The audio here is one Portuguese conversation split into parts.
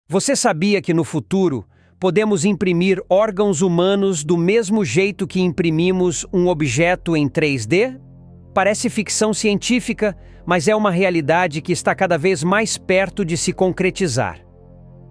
Você sabia que no futuro podemos imprimir órgãos humanos do mesmo jeito que imprimimos um objeto em 3D? Parece ficção científica, mas é uma realidade que está cada vez mais perto de se concretizar.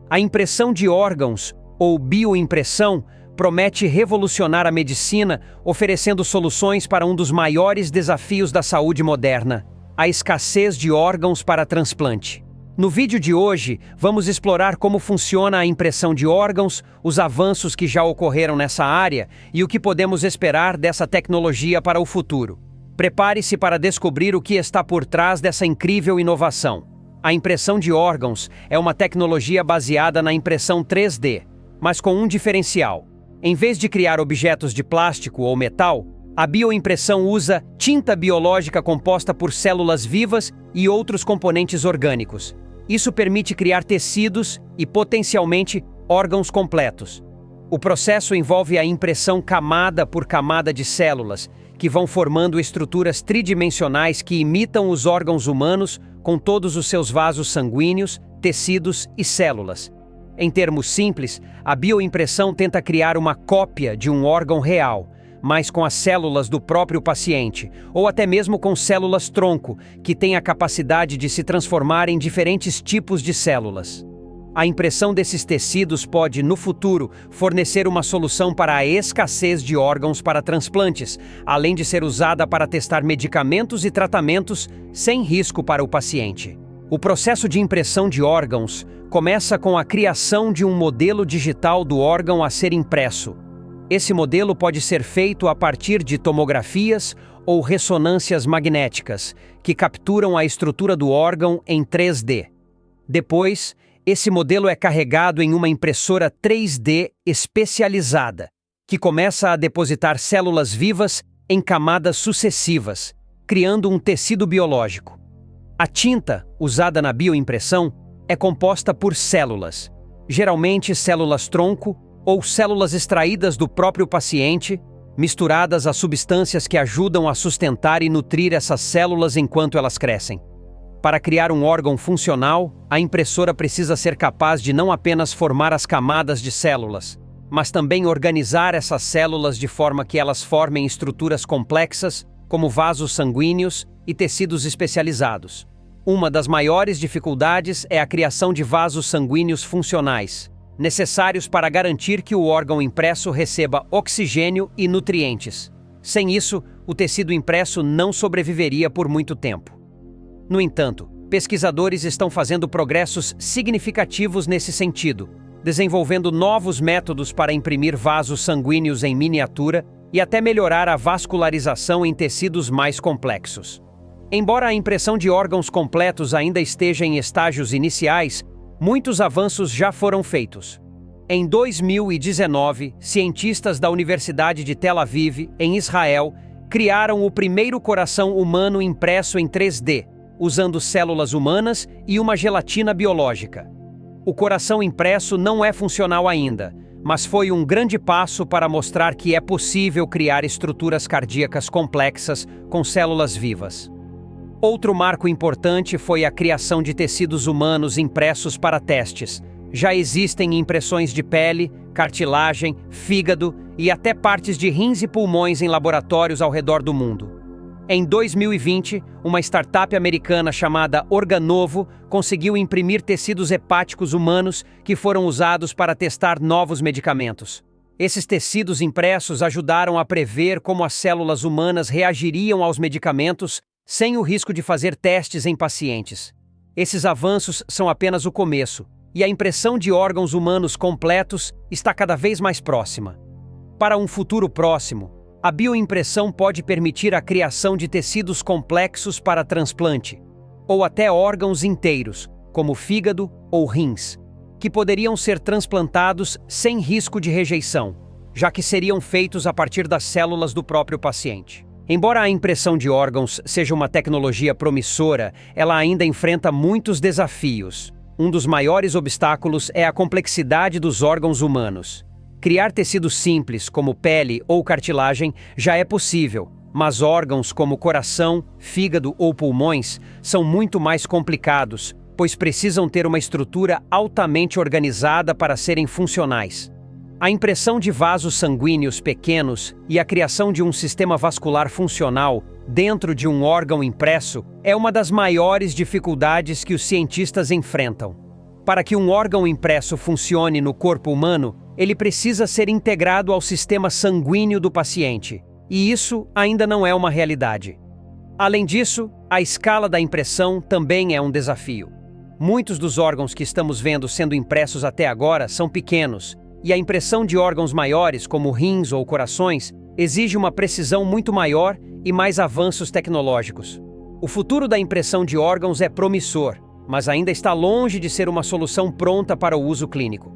A impressão de órgãos, ou bioimpressão, promete revolucionar a medicina, oferecendo soluções para um dos maiores desafios da saúde moderna: a escassez de órgãos para transplante. No vídeo de hoje, vamos explorar como funciona a impressão de órgãos, os avanços que já ocorreram nessa área e o que podemos esperar dessa tecnologia para o futuro. Prepare-se para descobrir o que está por trás dessa incrível inovação. A impressão de órgãos é uma tecnologia baseada na impressão 3D, mas com um diferencial. Em vez de criar objetos de plástico ou metal, a bioimpressão usa tinta biológica composta por células vivas e outros componentes orgânicos. Isso permite criar tecidos e, potencialmente, órgãos completos. O processo envolve a impressão camada por camada de células, que vão formando estruturas tridimensionais que imitam os órgãos humanos com todos os seus vasos sanguíneos, tecidos e células. Em termos simples, a bioimpressão tenta criar uma cópia de um órgão real, mas com as células do próprio paciente, ou até mesmo com células-tronco, que têm a capacidade de se transformar em diferentes tipos de células. A impressão desses tecidos pode, no futuro, fornecer uma solução para a escassez de órgãos para transplantes, além de ser usada para testar medicamentos e tratamentos sem risco para o paciente. O processo de impressão de órgãos começa com a criação de um modelo digital do órgão a ser impresso. Esse modelo pode ser feito a partir de tomografias ou ressonâncias magnéticas, que capturam a estrutura do órgão em 3D. Depois, esse modelo é carregado em uma impressora 3D especializada, que começa a depositar células vivas em camadas sucessivas, criando um tecido biológico. A tinta, usada na bioimpressão, é composta por células, geralmente células-tronco, ou células extraídas do próprio paciente, misturadas a substâncias que ajudam a sustentar e nutrir essas células enquanto elas crescem. Para criar um órgão funcional, a impressora precisa ser capaz de não apenas formar as camadas de células, mas também organizar essas células de forma que elas formem estruturas complexas, como vasos sanguíneos e tecidos especializados. Uma das maiores dificuldades é a criação de vasos sanguíneos funcionais, necessários para garantir que o órgão impresso receba oxigênio e nutrientes. Sem isso, o tecido impresso não sobreviveria por muito tempo. No entanto, pesquisadores estão fazendo progressos significativos nesse sentido, desenvolvendo novos métodos para imprimir vasos sanguíneos em miniatura e até melhorar a vascularização em tecidos mais complexos. Embora a impressão de órgãos completos ainda esteja em estágios iniciais, muitos avanços já foram feitos. Em 2019, cientistas da Universidade de Tel Aviv, em Israel, criaram o primeiro coração humano impresso em 3D, usando células humanas e uma gelatina biológica. O coração impresso não é funcional ainda, mas foi um grande passo para mostrar que é possível criar estruturas cardíacas complexas com células vivas. Outro marco importante foi a criação de tecidos humanos impressos para testes. Já existem impressões de pele, cartilagem, fígado e até partes de rins e pulmões em laboratórios ao redor do mundo. Em 2020, uma startup americana chamada Organovo conseguiu imprimir tecidos hepáticos humanos que foram usados para testar novos medicamentos. Esses tecidos impressos ajudaram a prever como as células humanas reagiriam aos medicamentos sem o risco de fazer testes em pacientes. Esses avanços são apenas o começo, e a impressão de órgãos humanos completos está cada vez mais próxima. Para um futuro próximo, a bioimpressão pode permitir a criação de tecidos complexos para transplante, ou até órgãos inteiros, como fígado ou rins, que poderiam ser transplantados sem risco de rejeição, já que seriam feitos a partir das células do próprio paciente. Embora a impressão de órgãos seja uma tecnologia promissora, ela ainda enfrenta muitos desafios. Um dos maiores obstáculos é a complexidade dos órgãos humanos. Criar tecidos simples, como pele ou cartilagem, já é possível, mas órgãos como coração, fígado ou pulmões são muito mais complicados, pois precisam ter uma estrutura altamente organizada para serem funcionais. A impressão de vasos sanguíneos pequenos e a criação de um sistema vascular funcional dentro de um órgão impresso é uma das maiores dificuldades que os cientistas enfrentam. Para que um órgão impresso funcione no corpo humano, ele precisa ser integrado ao sistema sanguíneo do paciente, e isso ainda não é uma realidade. Além disso, a escala da impressão também é um desafio. Muitos dos órgãos que estamos vendo sendo impressos até agora são pequenos, e a impressão de órgãos maiores, como rins ou corações, exige uma precisão muito maior e mais avanços tecnológicos. O futuro da impressão de órgãos é promissor, mas ainda está longe de ser uma solução pronta para o uso clínico.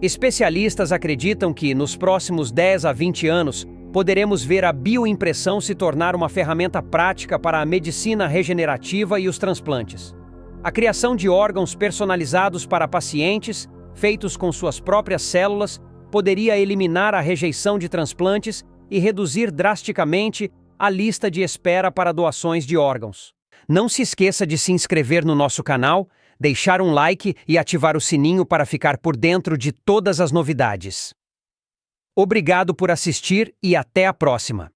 Especialistas acreditam que, nos próximos 10 a 20 anos, poderemos ver a bioimpressão se tornar uma ferramenta prática para a medicina regenerativa e os transplantes. A criação de órgãos personalizados para pacientes, feitos com suas próprias células, poderia eliminar a rejeição de transplantes e reduzir drasticamente a lista de espera para doações de órgãos. Não se esqueça de se inscrever no nosso canal, deixar um like e ativar o sininho para ficar por dentro de todas as novidades. Obrigado por assistir e até a próxima!